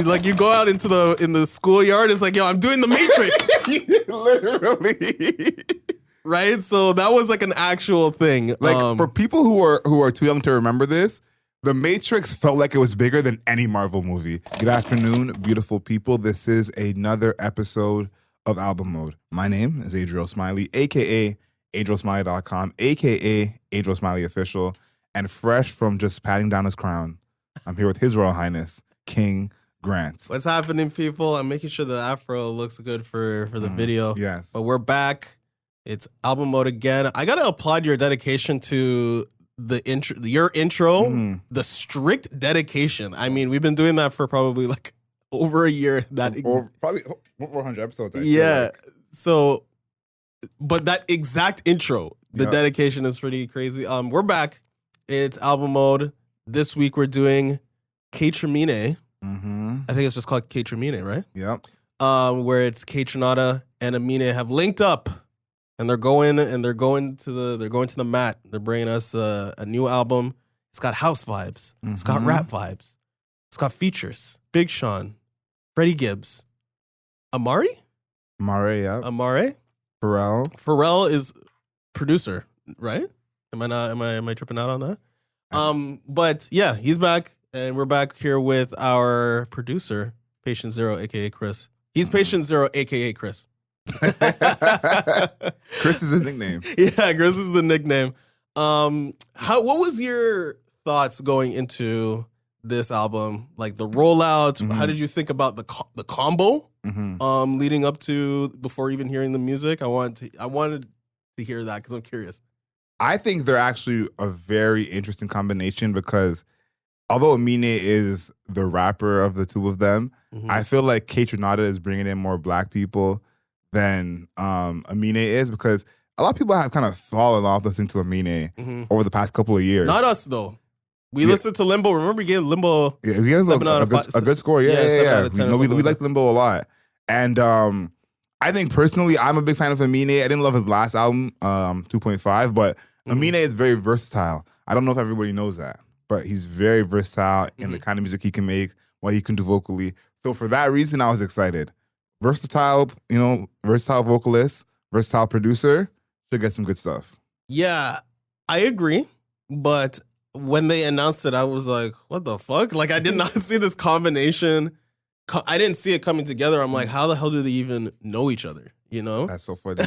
Like you go out into the schoolyard, it's like, yo, I'm doing the Matrix. Literally. Right? So that was like an actual thing. Like for people who are too young to remember this, The Matrix felt like it was bigger than any Marvel movie. Good afternoon, beautiful people. This is another episode of Album Mode. My name is Adriel Smiley, aka AdrielSmiley.com, aka Adriel Smiley Official, and fresh from just patting down his crown, I'm here with His Royal Highness, King Grant. What's happening, people? I'm making sure the afro looks good for the video. Yes. But we're back. It's Album Mode again. I gotta applaud your dedication to your intro, the strict dedication. I mean, we've been doing that for probably like over a year. Probably over 100 episodes. Yeah. So, but that exact intro, the dedication is pretty crazy. We're back. It's Album Mode. This week we're doing KAYTRAMINÉ. I think it's just called KAYTRAMINÉ, right? Yep. Where it's Kaytranada and Aminé have linked up. And they're going to the mat. They're bringing us a new album. It's got house vibes. It's got rap vibes. It's got features. Big Sean, Freddie Gibbs, Amari, yeah. Amare, Pharrell is producer, right? Am I tripping out on that? But yeah, he's back, and we're back here with our producer, Patient Zero, aka Chris. He's Patient Zero, aka Chris. Chris is his nickname. Yeah, Chris is the nickname. What was your thoughts going into this album? Like the rollout, how did you think about the combo leading up to before even hearing the music? I wanted to hear that because I'm curious. I think they're actually a very interesting combination because although Aminé is the rapper of the two of them, I feel like Kaytranada is bringing in more black people than Aminé is, because a lot of people have kind of fallen off listening to Aminé over the past couple of years. Not us though. We listened to Limbo. Remember we gave Limbo we gave a good score. Yeah. We liked Limbo a lot. And I think personally, I'm a big fan of Aminé. I didn't love his last album, 2.5, but Aminé is very versatile. I don't know if everybody knows that, but he's very versatile in the kind of music he can make, what he can do vocally. So for that reason, I was excited. Versatile vocalist, versatile producer, should get some good stuff. Yeah, I agree. But when they announced it, I was like, what the fuck? Like, I did not see this combination. I didn't see it coming together. I'm like, how the hell do they even know each other? You know? That's so funny.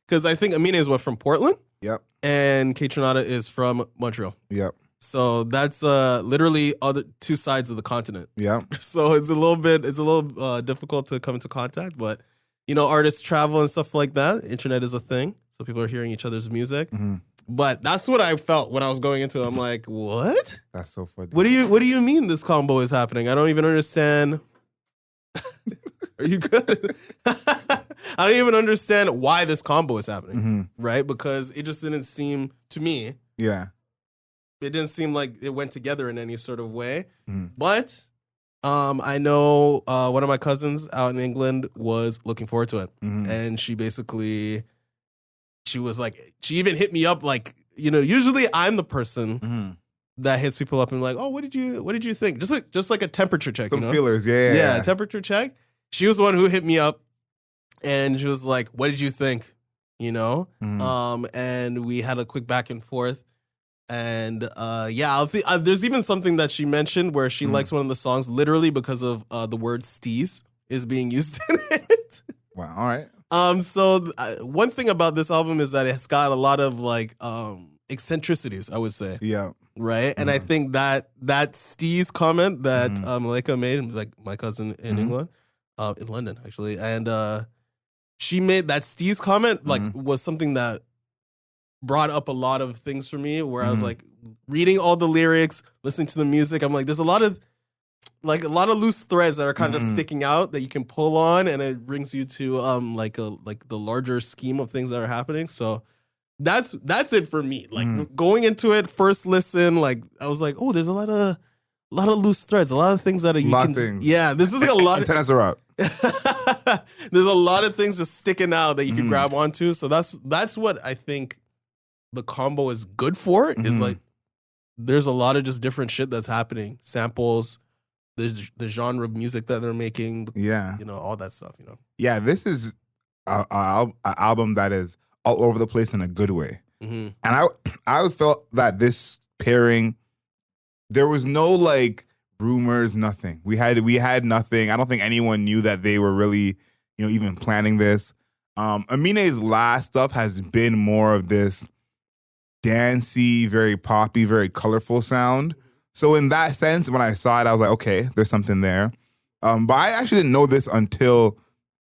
Because I think Aminé is from Portland? Yep. And Kaytranada is from Montreal. Yep. So that's literally other two sides of the continent. Yeah. So it's a little difficult to come into contact, but you know, artists travel and stuff like that. Internet is a thing, so people are hearing each other's music. But that's what I felt when I was going into it. I'm like, what? That's so funny. What do you mean this combo is happening? I don't even understand. Are you good? I don't even understand why this combo is happening, right? Because it just didn't seem to me. Yeah. It didn't seem like it went together in any sort of way. But I know one of my cousins out in England was looking forward to it. And she was like, she even hit me up like, you know, usually I'm the person that hits people up and like, oh, what did you think? Just like a temperature check. Some you know? feelers, yeah. Temperature check. She was the one who hit me up and she was like, what did you think? You know? And we had a quick back and forth. And there's even something that she mentioned where she likes one of the songs literally because of the word steez is being used in it. Wow, all right. So one thing about this album is that it's got a lot of like eccentricities, I would say. Yeah. Right? And I think that steez comment that Malika made, like my cousin in England, in London actually, and she made that steez comment like was something that brought up a lot of things for me where I was like reading all the lyrics, listening to the music. I'm like, there's a lot of loose threads that are kind of sticking out that you can pull on, and it brings you to like the larger scheme of things that are happening. So that's it for me. Like going into it, first listen, like I was like, oh, there's a lot of loose threads, a lot of things that yeah, this is like a lot. Antennas are up. There's a lot of things just sticking out that you can grab onto. So that's what I think the combo is good for. Is like there's a lot of just different shit that's happening, samples, the genre of music that they're making. Yeah. All that stuff. Yeah, this is an album that is all over the place in a good way. Mm-hmm. And I felt that this pairing, there was no like rumors, nothing. We had nothing. I don't think anyone knew that they were really, even planning this. Aminé's last stuff has been more of this dancey, very poppy, very colorful sound. So in that sense, when I saw it, I was like, okay, there's something there. But I actually didn't know this until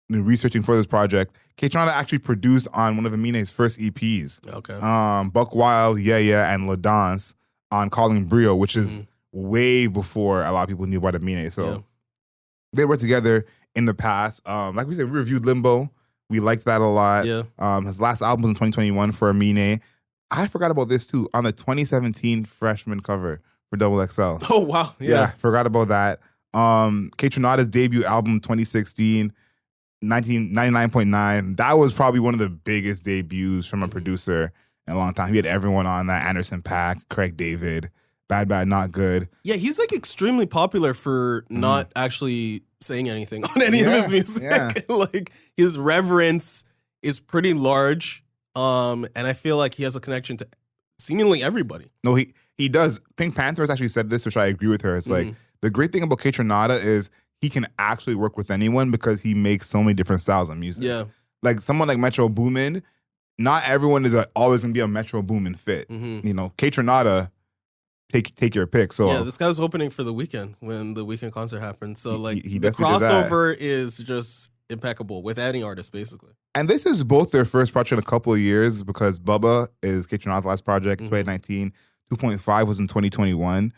researching for this project. Kaytranada actually produced on one of Aminé's first EPs. Okay. Buck Wild, Yeah, and La Danse on Calling Brio, which is way before a lot of people knew about Aminé. So they were together in the past. Like we said, we reviewed Limbo. We liked that a lot. Yeah. His last album was in 2021 for Aminé. I forgot about this too. On the 2017 Freshman cover for Double XL. Oh, wow. Yeah. Forgot about that. Kaytranada's debut album 2016, 99.9. That was probably one of the biggest debuts from a producer in a long time. He had everyone on that. Anderson .Paak, Craig David, Bad Bad Not Good. Yeah, he's like extremely popular for not actually saying anything on any of his music. Yeah. Like his reverence is pretty large. And I feel like he has a connection to seemingly everybody. No, he does. Pink Panther has actually said this, which I agree with her. It's like the great thing about Kaytranada is he can actually work with anyone because he makes so many different styles of music. Yeah. Like someone like Metro Boomin, not everyone is always going to be a Metro Boomin fit. Kaytranada, take your pick. So yeah, this guy was opening for The Weeknd when the Weeknd concert happened. So like he the definitely did that. crossover is just impeccable with any artist, basically. And this is both their first project in a couple of years because Bubba is Kaytranada's last project in 2019. 2.5 was in 2021.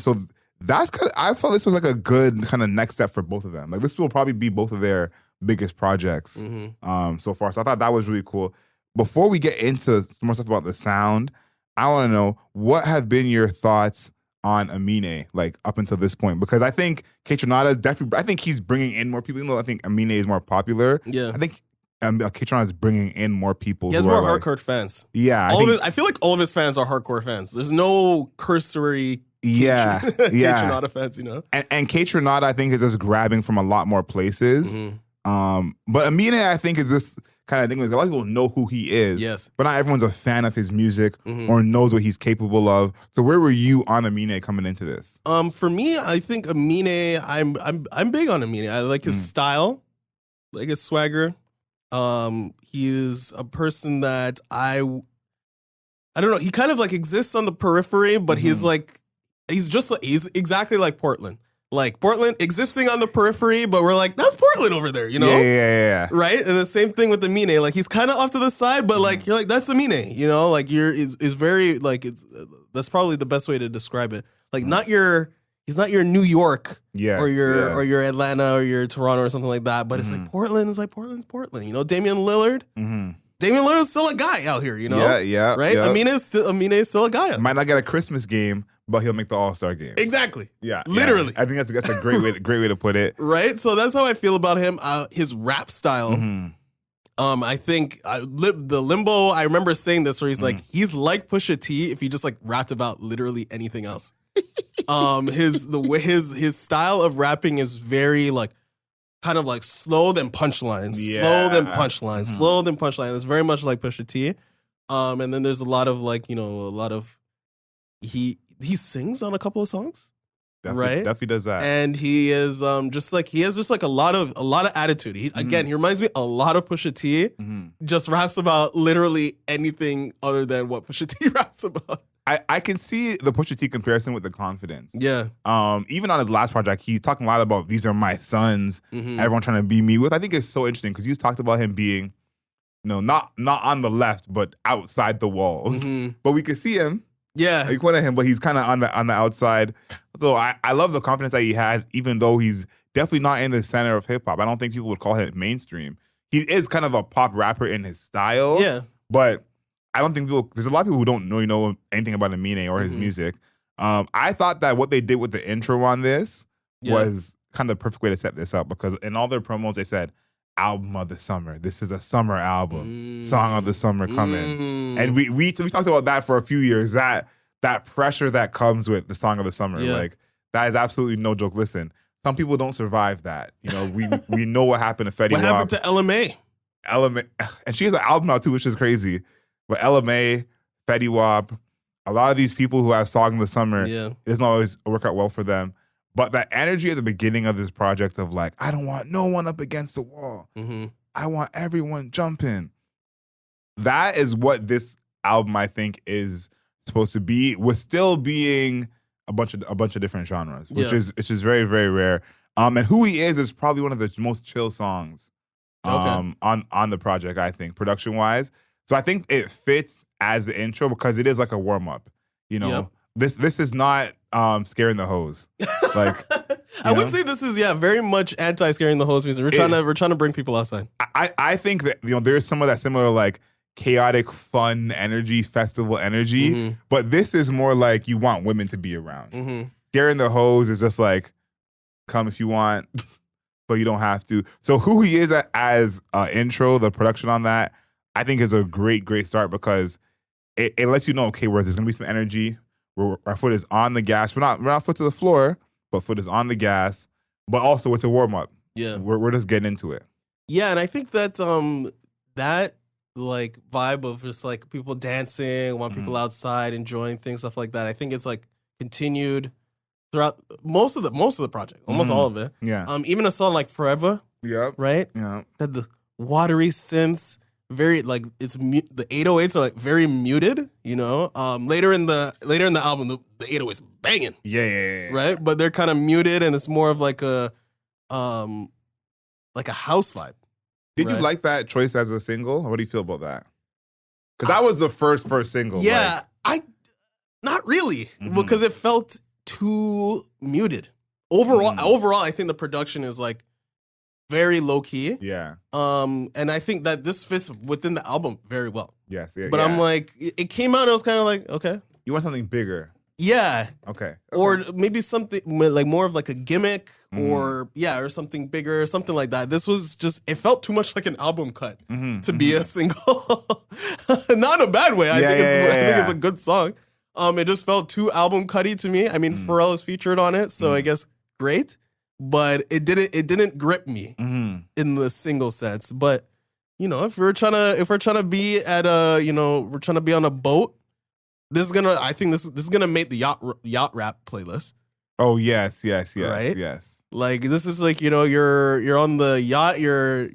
So that's kind of, I felt this was like a good kind of next step for both of them. Like this will probably be both of their biggest projects so far. So I thought that was really cool. Before we get into some more stuff about the sound, I want to know what have been your thoughts on Aminé, like up until this point, because I think Kaytranada is definitely. I think he's bringing in more people. Even though I think Aminé is more popular. Yeah, I think Kaytranada is bringing in more people. He has more hardcore fans. Yeah, I feel like all of his fans are hardcore fans. There's no cursory. Kaytranada fans, And Kaytranada, I think, is just grabbing from a lot more places. But Aminé, I think, is this kind of thing. A lot of people know who he is. Yes. But not everyone's a fan of his music or knows what he's capable of. So where were you on Aminé coming into this? For me, I think Aminé, I'm big on Aminé. I like his style, like his swagger. He's a person that I don't know. He kind of like exists on the periphery, but he's exactly like Portland. Like Portland existing on the periphery, but we're like, that's Portland over there, Yeah. Right? And the same thing with Aminé. Like he's kind of off to the side, but like you're like, that's Aminé, Like is very like that's probably the best way to describe it. Like he's not your New York or your Atlanta or your Toronto or something like that, but it's like Portland is like Portland's Portland. Damian Lillard. Damian Lillard's still a guy out here, Yeah. Right? Yeah. Aminé is still a guy. Might not get a Christmas game, but he'll make the All-Star game. Exactly. Yeah. Literally. I think that's a great way to put it. Right? So that's how I feel about him. His rap style. I think the Limbo, I remember saying this where he's like, he's like Pusha T if he just like rapped about literally anything else. His style of rapping is very like kind of like slow then punchlines, slow then punchlines, slow then punchline. It's very much like Pusha T. And then there's a lot of like, he sings on a couple of songs. Definitely does that. And he is he has just like a lot of attitude. He reminds me a lot of Pusha T. Just raps about literally anything other than what Pusha T raps about. I can see the Pusha T comparison with the confidence. Yeah. Even on his last project, he's talking a lot about these are my sons. Everyone trying to be me with. I think it's so interesting because you talked about him being, not on the left, but outside the walls. But we could see him. Yeah. You quoted him, but he's kind of on the outside. So I love the confidence that he has, even though he's definitely not in the center of hip hop. I don't think people would call him mainstream. He is kind of a pop rapper in his style. Yeah. But I don't think there's a lot of people who don't know anything about Aminé or his music. I thought that what they did with the intro on this was kind of the perfect way to set this up because in all their promos they said, album of the summer. This is a summer album. Song of the summer coming. And we talked about that for a few years. That pressure that comes with the song of the summer. Like That is absolutely no joke. Listen, some people don't survive that. You know, we know what happened to Fetty Wap. What happened to LMA? And she has an album out too, which is crazy. But LMA, Fetty Wap, a lot of these people who have songs in the summer, it doesn't always work out well for them. But that energy at the beginning of this project of like, I don't want no one up against the wall. I want everyone jumping. That is what this album, I think, is supposed to be, with still being a bunch of different genres, which is very, very rare. And Who He Is probably one of the most chill songs on the project, I think, production wise. So I think it fits as the intro because it is like a warm up. You know, this is not scaring the hoes. Like I would say this is very much anti scaring the hoes music. We're trying to bring people outside. I think that there's some of that similar like chaotic, fun energy, festival energy, but this is more like you want women to be around. Scaring the hoes is just like, come if you want, but you don't have to. So Who He Is as intro, the production on that, I think is a great, great start because it lets you know, okay, where there's gonna be some energy, where our foot is on the gas. We're not foot to the floor, but foot is on the gas. But also it's a warm up. Yeah, we're just getting into it. Yeah, and I think that that like vibe of just like people dancing, want people outside enjoying things, stuff like that. I think it's like continued throughout most of the project, almost all of it. Yeah. Even a song like Forever. Yeah. Right. Yeah. That the watery synths, very like the 808s are like very muted. You know. Later in the album, the 808s banging. Yeah. Right, but they're kind of muted, and it's more of like a house vibe. Did you like that choice as a single? What do you feel about that? Because that was the first single. Yeah, not really, because it felt too muted. Overall, I think the production is like very low key. Yeah. And I think that this fits within the album very well. Yes. Yeah, but I'm like, it came out and I was kind of like, okay. You want something bigger. Yeah. Okay. Or maybe something like more of like a gimmick or something bigger, something like that. This was just, it felt too much like an album cut to be a single. Not in a bad way. I think it's a good song. It just felt too album cutty to me. I mean, Pharrell is featured on it, so I guess great. But it didn't grip me in the single sense. But if we're trying to be at we're trying to be on a boat. I think this is gonna make the yacht rap playlist. Oh yes, right? Yes. Like this is like you're on the yacht, you're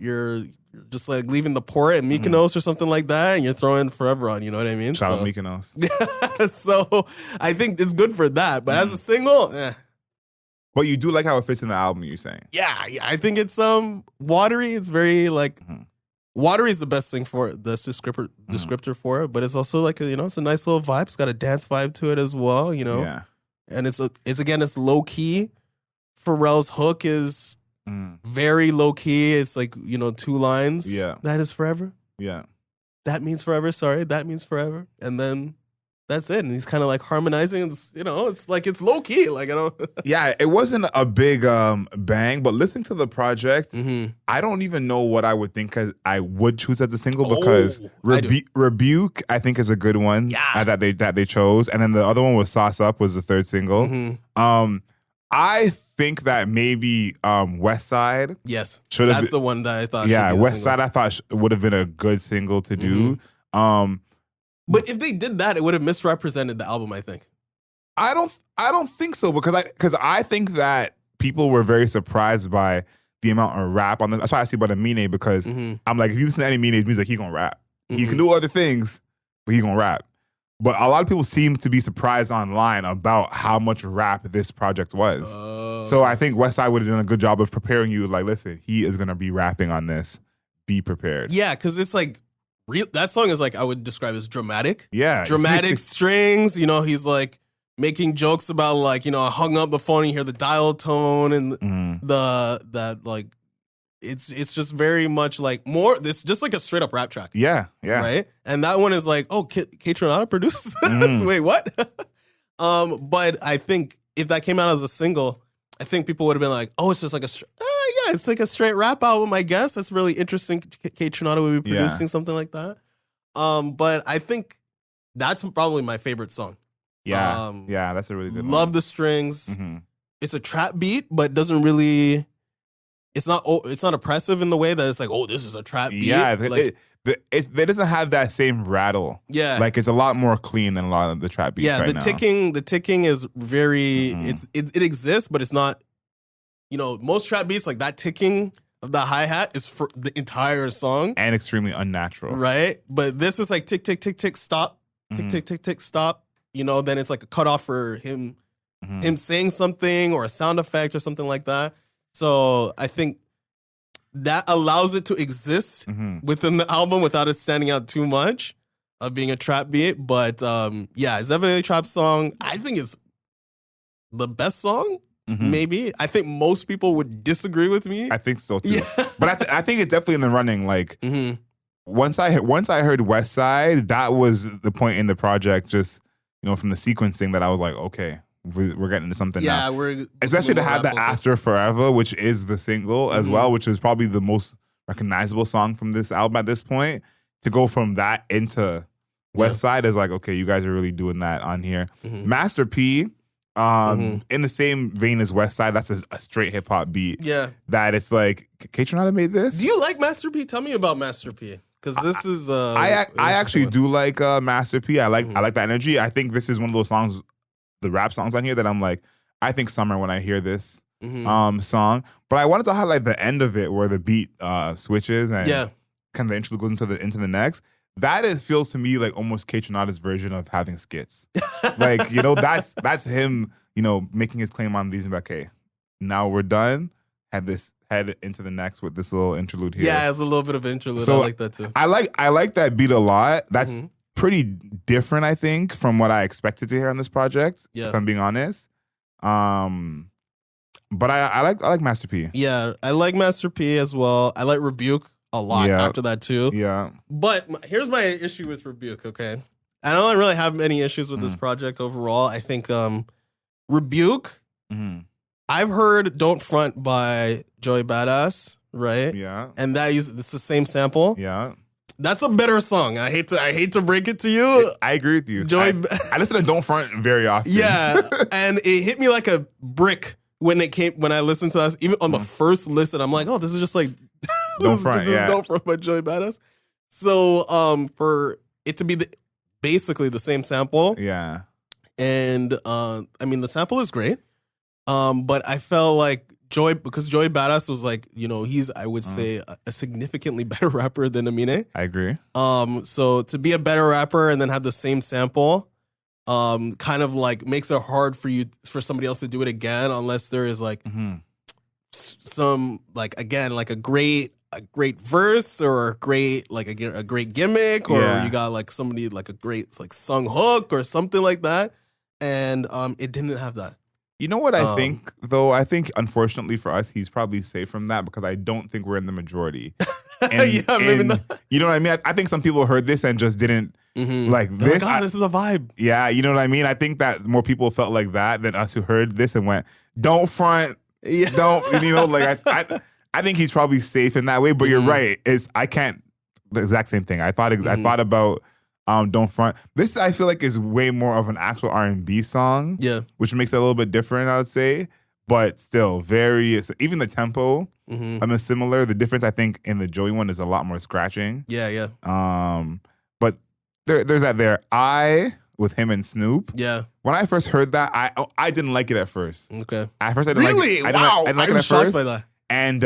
just like leaving the port at Mykonos or something like that, and you're throwing Forever on. You know what I mean? Shout out Mykonos. Yeah. So I think it's good for that, but as a single, But you do like how it fits in the album. You're saying? Yeah. I think it's watery. It's very like. Watery is the best thing for it, the descriptor for it, but it's also like it's a nice little vibe. It's got a dance vibe to it as well, Yeah. And it's low key. Pharrell's hook is very low key. It's like 2 lines. Yeah. That is forever. Yeah. That means forever. Sorry, that means forever. And then that's it. And he's kind of like harmonizing. It's like it's low key. Like I don't. Yeah, it wasn't a big bang, but listening to the project, I don't even know what I would think I would choose as a single because Rebuke I think is a good one that they chose, and then the other one was Sauce Up was the third single. I think that maybe Westside. Yes, that's the one that I thought. Yeah, Westside I thought would have been a good single to do. But if they did that, it would have misrepresented the album, I think. I don't think so because I think that people were very surprised by the amount of rap on them. That's why I asked you about Aminé because I'm like, if you listen to any Aminé's music, he gonna rap. He can do other things, but he gonna rap. But a lot of people seem to be surprised online about how much rap this project was. So I think Westside would have done a good job of preparing you. Like, listen, he is gonna be rapping on this. Be prepared. Yeah, because it's like. That song is like I would describe as dramatic. Yeah. Dramatic strings. He's like making jokes about like, I hung up the phone and you hear the dial tone and it's just very much like more, it's just like a straight up rap track. Yeah. Right? And that one is like, Kaytranada produced this? Wait, what? But I think if that came out as a single, I think people would have been like, oh, it's just like it's like a straight rap album, I guess. That's really interesting. Kaytranada would be producing something like that. But I think that's probably my favorite song. Yeah, that's a really good one. Love the strings. it's a trap beat, but doesn't really. It's not oppressive in the way that it's like, oh, this is a trap beat. Yeah, like, it doesn't have that same rattle. Yeah, like it's a lot more clean than a lot of the trap beats. Yeah, right the ticking is very. It exists, but it's not. Most trap beats like that ticking of the hi-hat is for the entire song. And extremely unnatural. Right? But this is like tick, tick, tick, tick, stop. Tick, tick, tick, tick, stop. Then it's like a cutoff for him saying something or a sound effect or something like that. So I think that allows it to exist within the album without it standing out too much of being a trap beat. But yeah, it's definitely a trap song. I think it's the best song. Maybe. I think most people would disagree with me. I think so too. Yeah. But I think it's definitely in the running. Like once I heard Westside, that was the point in the project. Just from the sequencing that I was like, okay, we're getting into something now. We're especially to have that After Forever, which is the single as well, which is probably the most recognizable song from this album at this point. To go from that into Westside is like, okay, you guys are really doing that on here. Master P. In the same vein as Westside, that's a straight hip hop beat. Yeah, that it's like Kaytranada made this. Do you like Master P? Tell me about Master P, because this is. I actually do like Master P. I like that energy. I think this is one of those songs, the rap songs on here that I'm like, I think summer when I hear this song. But I wanted to highlight the end of it where the beat switches and kind of the intro goes into the next. That feels to me like almost Kaytranada's version of having skits. Like, that's him, making his claim on these and like, okay, now we're done. Head into the next with this little interlude here. Yeah, it's a little bit of interlude. So I like that too. I like that beat a lot. That's pretty different, I think, from what I expected to hear on this project, if I'm being honest. But I like Master P. Yeah, I like Master P as well. I like Rebuke a lot after that too. Yeah. But here's my issue with Rebuke, okay? I don't really have many issues with this project overall. I think Rebuke, I've heard Don't Front by Joey Badass, right? Yeah. And it's the same sample. Yeah. That's a better song. I hate to break it to you. I agree with you. I listen to Don't Front very often. Yeah. And it hit me like a brick when I listened to us. Even on the first listen, I'm like, oh, this is just like Don't Front, Don't Front by Joey Badass. So for it to be basically the same sample. Yeah. And the sample is great. But I felt like because Joey Badass was like, he's, I would say, a significantly better rapper than Aminé. I agree. So to be a better rapper and then have the same sample, kind of like makes it hard for somebody else to do it again, unless there is like some like again like a great verse or a great gimmick, or you got like somebody like a great like sung hook or something like that, and it didn't have that. You know what I think though? I think unfortunately for us, he's probably safe from that because I don't think we're in the majority. Maybe not. You know what I mean? I think some people heard this and just didn't like this. Like, this is a vibe. Yeah, you know what I mean? I think that more people felt like that than us who heard this and went, "Don't front." Yeah. Don't I think he's probably safe in that way, but you're right. I can't the exact same thing. I thought about Don't Front. This I feel like is way more of an actual R&B song. Yeah. Which makes it a little bit different, I would say. But still even the tempo, similar. The difference I think in the Joey one is a lot more scratching. Yeah. But there's that there. With him and Snoop. Yeah. When I first heard that, I didn't like it at first. Okay. At first I didn't like it. I didn't like it at first. By that. And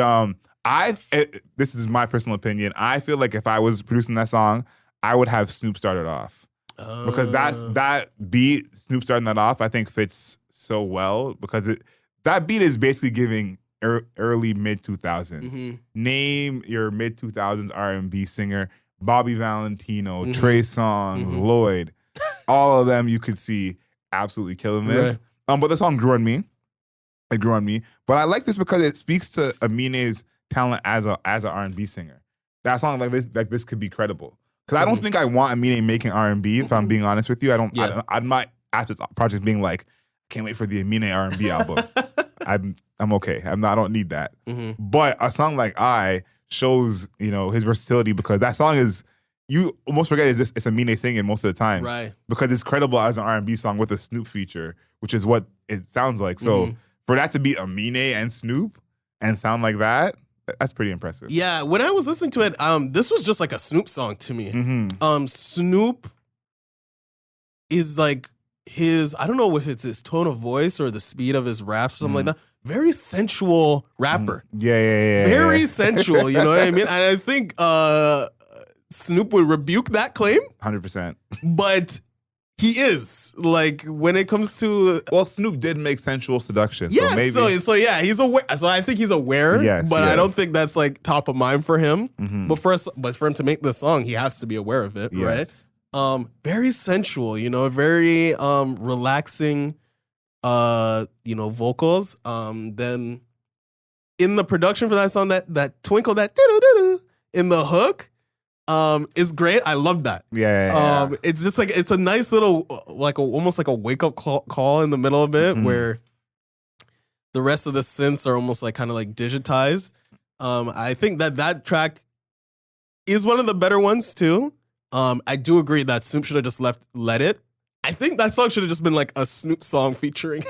this is my personal opinion. I feel like if I was producing that song, I would have Snoop started off. Because that beat, Snoop starting that off, I think fits so well because that beat is basically giving early mid-2000s. Name your mid-2000s R&B singer, Bobby Valentino, Trey Songz, Lloyd. All of them you could see absolutely killing this. Right. But the song grew on me. It grew on me. But I like this because it speaks to Aminé's talent as an R&B singer. That song like this could be credible. Because I don't think I want Aminé making R&B, if I'm being honest with you. I'm not after this project being like, can't wait for the Aminé R&B album. I'm okay. I don't need that. But a song like I shows, his versatility because that song is, you almost forget it's Aminé singing most of the time. Right. Because it's credible as an R&B song with a Snoop feature, which is what it sounds like. So for that to be Aminé and Snoop and sound like that, that's pretty impressive. Yeah, when I was listening to it, this was just like a Snoop song to me. Snoop is like his, I don't know if it's his tone of voice or the speed of his raps or something like that. Very sensual rapper. Yeah. Very sensual, you know what I mean? And I think Snoop would rebuke that claim. 100%. But he is, like, when it comes to... Well, Snoop did make sensual seduction. Yeah, so maybe. So yeah, he's aware. So I think he's aware, but I don't think that's, like, top of mind for him. But for him to make this song, he has to be aware of it, right? Very sensual, you know, very relaxing, you know, vocals. Then in the production for that song, that twinkle, that doo-doo-doo-doo in the hook, is great. I love that. Yeah. It's just like, it's a nice little, like almost like a wake up call in the middle of it, where the rest of the synths are almost like kind of like digitized. I think that track is one of the better ones too. I do agree that Snoop should have just let it. I think that song should have just been like a Snoop song featuring.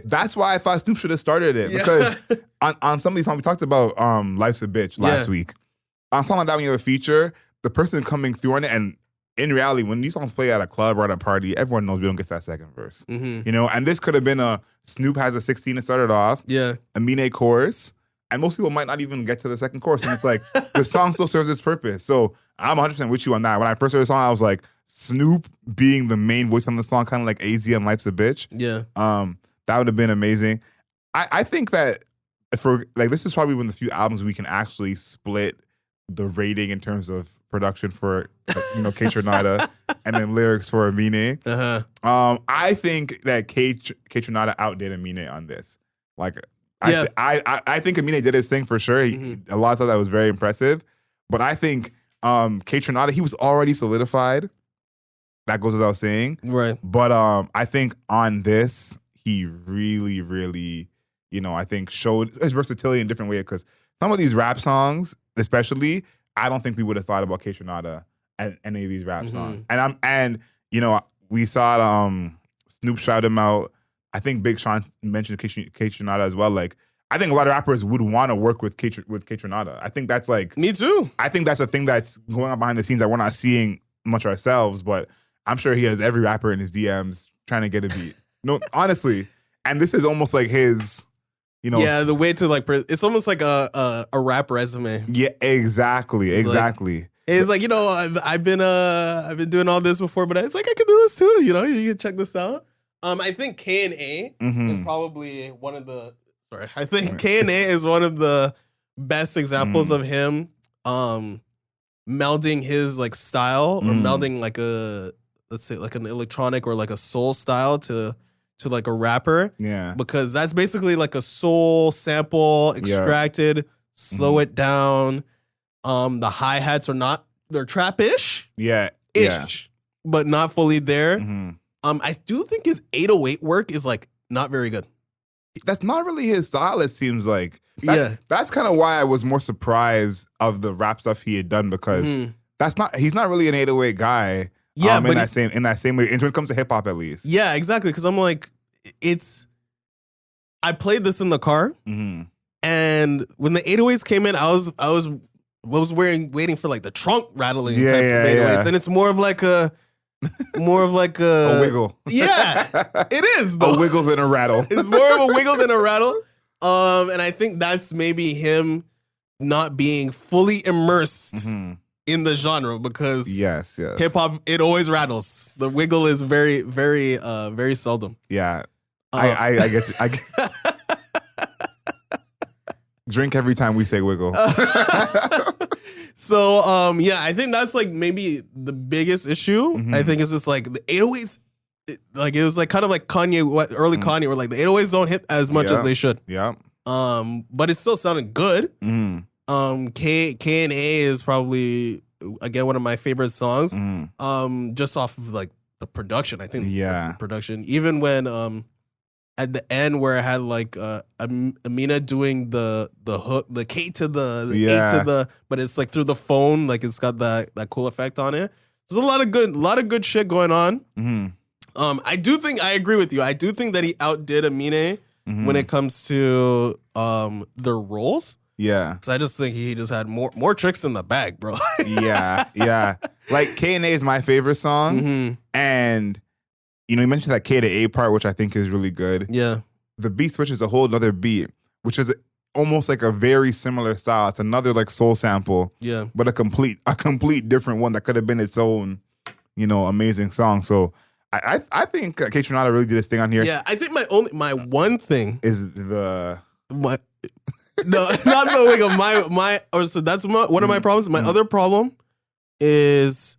That's why I thought Snoop should have started it, because on some of these songs we talked about Life's a Bitch last week. On something like that, when you have a feature, the person coming through on it, and in reality, when these songs play at a club or at a party, everyone knows we don't get that second verse. You know, and this could have been a Snoop has a 16 to start it off, Aminé chorus, and most people might not even get to the second chorus, and it's like, the song still serves its purpose. So I'm 100% with you on that. When I first heard the song, I was like, Snoop being the main voice on the song, kind of like AZ on Life's a Bitch. That would have been amazing. I think that for, like, this is probably one of the few albums we can actually split the rating in terms of production for, you know, Kaytranada and then lyrics for Aminé. I think that Kaytranada outdid Aminé on this. Like, I think Aminé did his thing for sure. A lot of stuff that was very impressive. But I think Kaytranada, he was already solidified. That goes without saying. Right. But I think on this, he really, really, you know, I think showed his versatility in a different way, because some of these rap songs, especially, I don't think we would have thought about Kaytranada and any of these rap songs. And you know, we saw Snoop shout him out. I think Big Sean mentioned Kaytranada as well. Like, I think a lot of rappers would want to work with Kaytranada. I think that's like, me too. I think that's a thing that's going on behind the scenes that we're not seeing much ourselves, but I'm sure he has every rapper in his DMs trying to get a beat. No, honestly. And this is almost like his, you know, the way to, like, it's almost like a rap resume. Yeah, exactly. It's like, you know, I've been doing all this before, but it's like, I can do this too. You know, you can check this out. I think K&A is probably one of the. Sorry, I think K&A is one of the best examples of him melding his, like, style, or melding, like, let's say like an electronic or like a soul style to like a rapper. Yeah. Because that's basically like a soul sample extracted, slow it down. The hi-hats are not, they're trap-ish. Yeah. Ish. But not fully there. I do think his 808 work is, like, not very good. That's not really his style, it seems like. That's kind of why I was more surprised of the rap stuff he had done, because he's not really an 808 guy. Yeah, but in that same way, when it comes to hip hop, at least. Yeah, exactly. Because I'm like, I played this in the car, and when the 808s came in, I was waiting for, like, the trunk rattling type of 808s, and it's more of like a wiggle. Yeah, it is though. A wiggle than a rattle. It's more of a wiggle than a rattle. And I think that's maybe him not being fully immersed in the genre, because hip hop, it always rattles. The wiggle is very, very, very seldom. Yeah, I get you. I get drink every time we say wiggle. So, I think that's, like, maybe the biggest issue. I think it's just, like, the 808s, like, it was, like, kind of like Kanye, early Kanye, where, like, the 808s don't hit as much as they should. Yeah. But it still sounded good. K&A is probably, again, one of my favorite songs. Just off of, like, the production. I think the production. Even when at the end where I had, like, Amina doing the hook, the K to the A to the, but it's, like, through the phone, like, it's got that cool effect on it. There's a lot of good shit going on. I do think, I agree with you. I do think that he outdid Aminé. when it comes to the roles. Yeah. So I just think he just had more tricks in the bag, bro. yeah. Like K&A is my favorite song. And, you mentioned that K to A part, which I think is really good. Yeah. The beat switch is a whole other beat, which is almost like a very similar style. It's another like soul sample. Yeah. But a complete different one that could have been its own, amazing song. So I think Kaytranada really did his thing on here. Yeah, I think my one thing is the what. No, not the wing. So that's one of my problems. My other problem is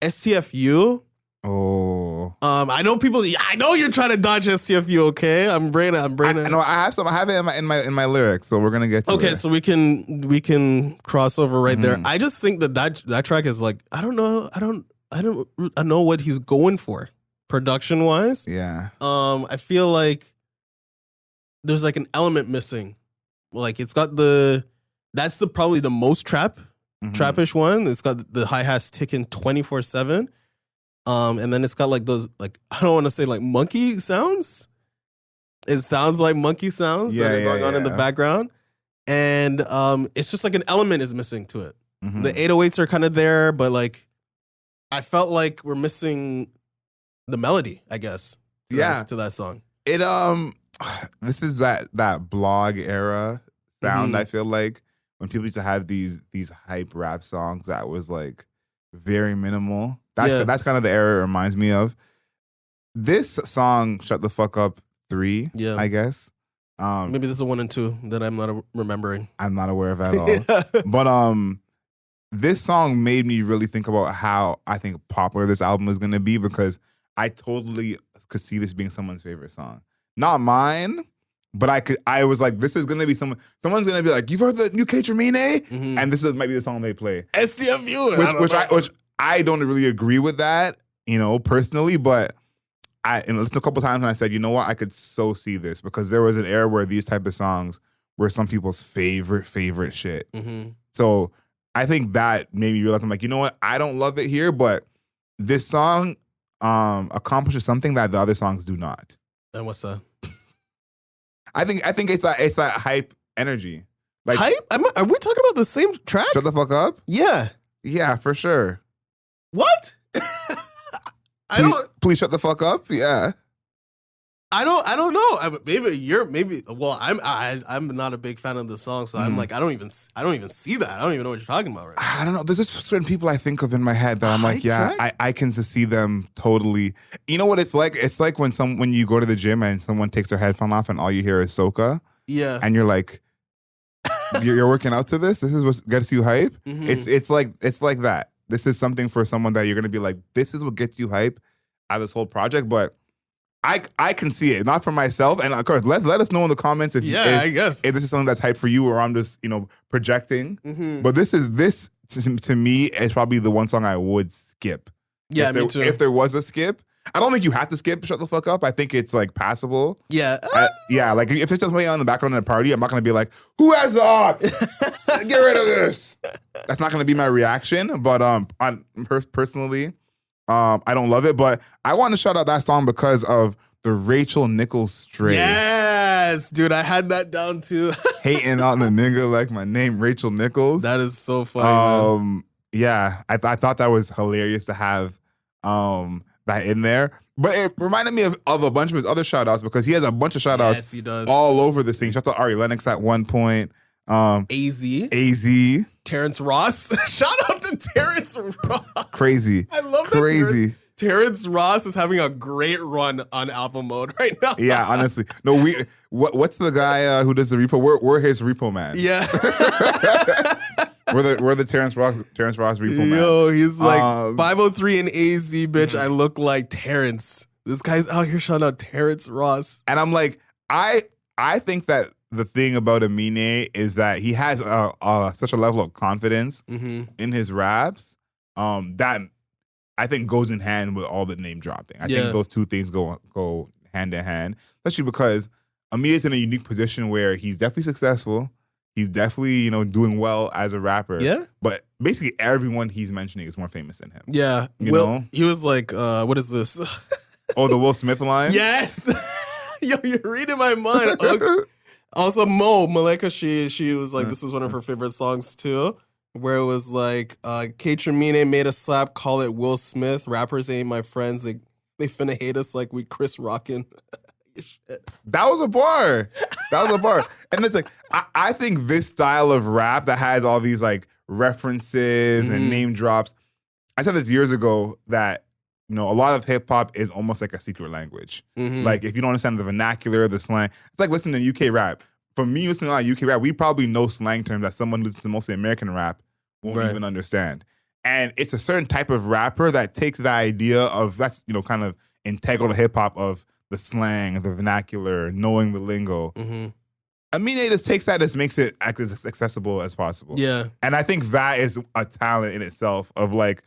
STFU. Oh. I know you're trying to dodge STFU. Okay, I'm bringing it. No, I have it in my lyrics, so we're gonna get to it. Okay, so we can cross over right there. I just think that track is like, I don't know what he's going for production wise. Yeah. I feel like there's like an element missing. Like it's got that's probably the most trappish one. It's got the hi-hats ticking 24/7. And then it's got like those, like, I don't want to say like monkey sounds. It sounds like monkey sounds that are going on in the background. And it's just like an element is missing to it. The 808s are kind of there, but like I felt like we're missing the melody, I guess. To that song. This is that blog era sound. I feel like when people used to have these hype rap songs that was like very minimal. That's kind of the era it reminds me of. This song, Shut the Fuck Up 3, I guess. Maybe this is 1 and 2 that I'm not remembering. I'm not aware of at all. But this song made me really think about how I think popular this album is going to be, because I totally could see this being someone's favorite song. Not mine, but I was like, this is going to be someone's going to be like, you've heard the new KAYTRAMINÉ? And this might be the song they play. STFU. Which I don't really agree with that, personally, but I listened a couple times and I said, you know what, I could so see this, because there was an era where these type of songs were some people's favorite shit. So I think that made me realize, I'm like, you know what, I don't love it here, but this song accomplishes something that the other songs do not. And what's that? I think it's that hype energy. Like, hype? Are we talking about the same track? Shut the fuck up? Yeah. Yeah, for sure. What? Please shut the fuck up. Yeah. I don't know. Well, I'm not a big fan of the song, so I'm like, I don't even see that. I don't even know what you're talking about right now. I don't know. There's just certain people I think of in my head that I'm like, yeah, I can just see them totally. You know what it's like? It's like when you go to the gym and someone takes their headphone off and all you hear is soca. Yeah. And you're like, you're working out to this? This is what gets you hype? It's like that. This is something for someone that you're going to be like, this is what gets you hype out of this whole project. But I can see it, not for myself. And of course, let us know in the comments if I guess if this is something that's hype for you, or I'm just projecting. But this to me is probably the one song I would skip. Yeah, me too. If there was a skip, I don't think you have to skip Shut the Fuck Up. I think it's like passable. Yeah. Like if it's just playing on in the background at a party, I'm not going to be like, who has the aux? Get rid of this. That's not going to be my reaction. But personally, I don't love it. But I want to shout out that song because of the Rachel Nichols stray. Yes, dude, I had that down too. Hating on the nigga like my name, Rachel Nichols. That is so funny, man. Yeah, I thought that was hilarious to have that in there. But it reminded me of a bunch of his other shout-outs, because he has a bunch of shout-outs yes, he does. all over this thing. Shout out to Ari Lennox at one point. AZ. Terrence Ross. Shout out to Terrence Ross. Crazy. I love that. Crazy. Terrence Ross is having a great run on album mode right now. Yeah, honestly. No, what's the guy who does the repo? We're his repo man. Yeah. We're the Terrence Ross repo man. Yo, he's like 503 and AZ, bitch. I look like Terrence. This guy's out here shouting out Terrence Ross. And I'm like, I think that the thing about Aminé is that he has such a level of confidence in his raps that I think goes in hand with all the name dropping. I think those two things go hand in hand, especially because Aminé's in a unique position where he's definitely successful. He's definitely, doing well as a rapper. Yeah. But basically everyone he's mentioning is more famous than him. Yeah. You know? He was like, what is this? Oh, the Will Smith line? Yes. Yo, you're reading my mind. Also, Malika, she was like, this is one of her favorite songs too, where it was like, KAYTRAMINÉ made a slap, call it Will Smith. Rappers ain't my friends. They finna hate us like we Chris rockin'. That was a bar. And it's like, I think this style of rap that has all these like references and name drops. I said this years ago that, a lot of hip hop is almost like a secret language. Like if you don't understand the vernacular, the slang, it's like listening to UK rap. For me, listening to a lot of UK rap, we probably know slang terms that someone who listens to mostly American rap won't even understand. And it's a certain type of rapper that takes the idea of that's, kind of integral to hip hop of the slang, the vernacular, knowing the lingo. Aminé just takes that, just makes it as accessible as possible. Yeah. And I think that is a talent in itself of like,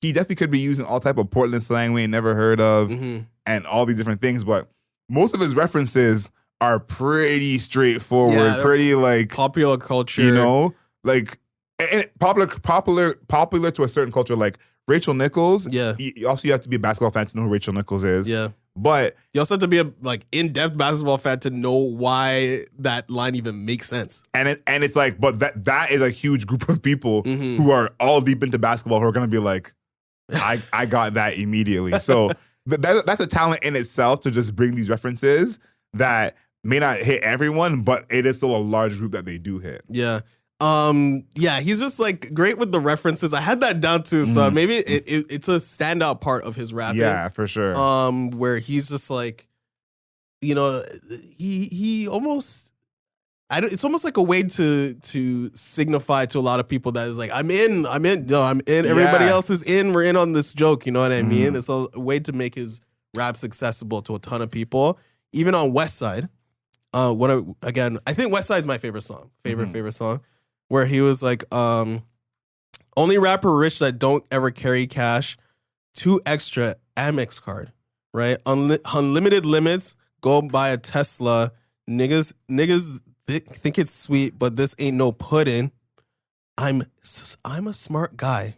he definitely could be using all type of Portland slang we ain't never heard of and all these different things, but most of his references are pretty straightforward, pretty like popular culture. Like and popular to a certain culture, like Rachel Nichols. Yeah. You have to be a basketball fan to know who Rachel Nichols is. Yeah. But you also have to be a in-depth basketball fan to know why that line even makes sense. And it's like, but that is a huge group of people who are all deep into basketball who are gonna be like, I got that immediately. So that's a talent in itself to just bring these references that may not hit everyone, but it is still a large group that they do hit. Yeah. He's just like great with the references. I had that down too, so maybe it's a standout part of his rapping. Yeah, for sure. Where he's just like, he almost, it's almost like a way to signify to a lot of people that is like, I'm in. Everybody else is in. We're in on this joke. You know what I mean? It's a way to make his raps accessible to a ton of people, even on Westside. I think Westside is my favorite song. Favorite song. Where he was like, only rapper rich that don't ever carry cash, 2 extra Amex card, right? Unlimited limits, go buy a Tesla. Niggas think it's sweet, but this ain't no pudding. I'm a smart guy.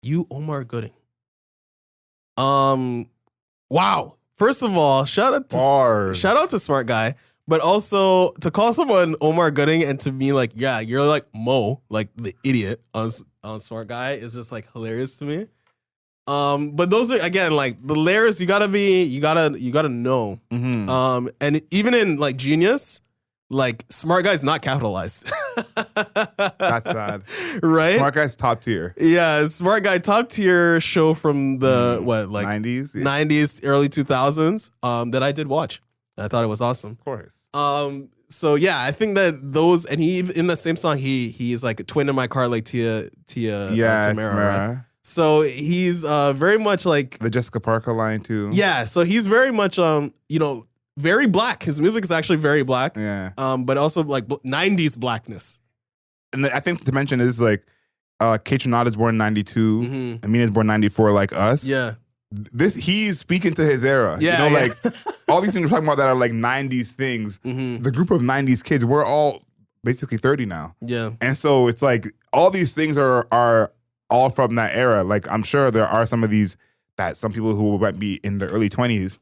You Omar Gooding. Wow. First of all, shout out to Smart Guy. But also to call someone Omar Gooding and to be like, yeah, you're like Mo, like the idiot on Smart Guy is just like hilarious to me. But those are again like the layers you gotta know. And even in like Genius, like Smart Guy's not capitalized. That's sad, right? Smart Guy's top tier. Yeah, Smart Guy top tier show from the 90s, early 2000s. That I did watch. I thought it was awesome. Of course. So yeah, I think that those, and he in the same song, he is like a twin in my car, like Tia Tamara. Right? So he's very much like the Jessica Parker line too. Yeah, so he's very much very black. His music is actually very black. Yeah. But also like 90s blackness. And I think to mention is like Kaytranada is born in 92. Aminé is born in 94 like us. Yeah. He's speaking to his era. Yeah, like all these things we're talking about that are like 90s things. The group of 90s kids, we're all basically 30 now. Yeah. And so it's like all these things are all from that era. Like I'm sure there are some of these that some people who might be in their early 20s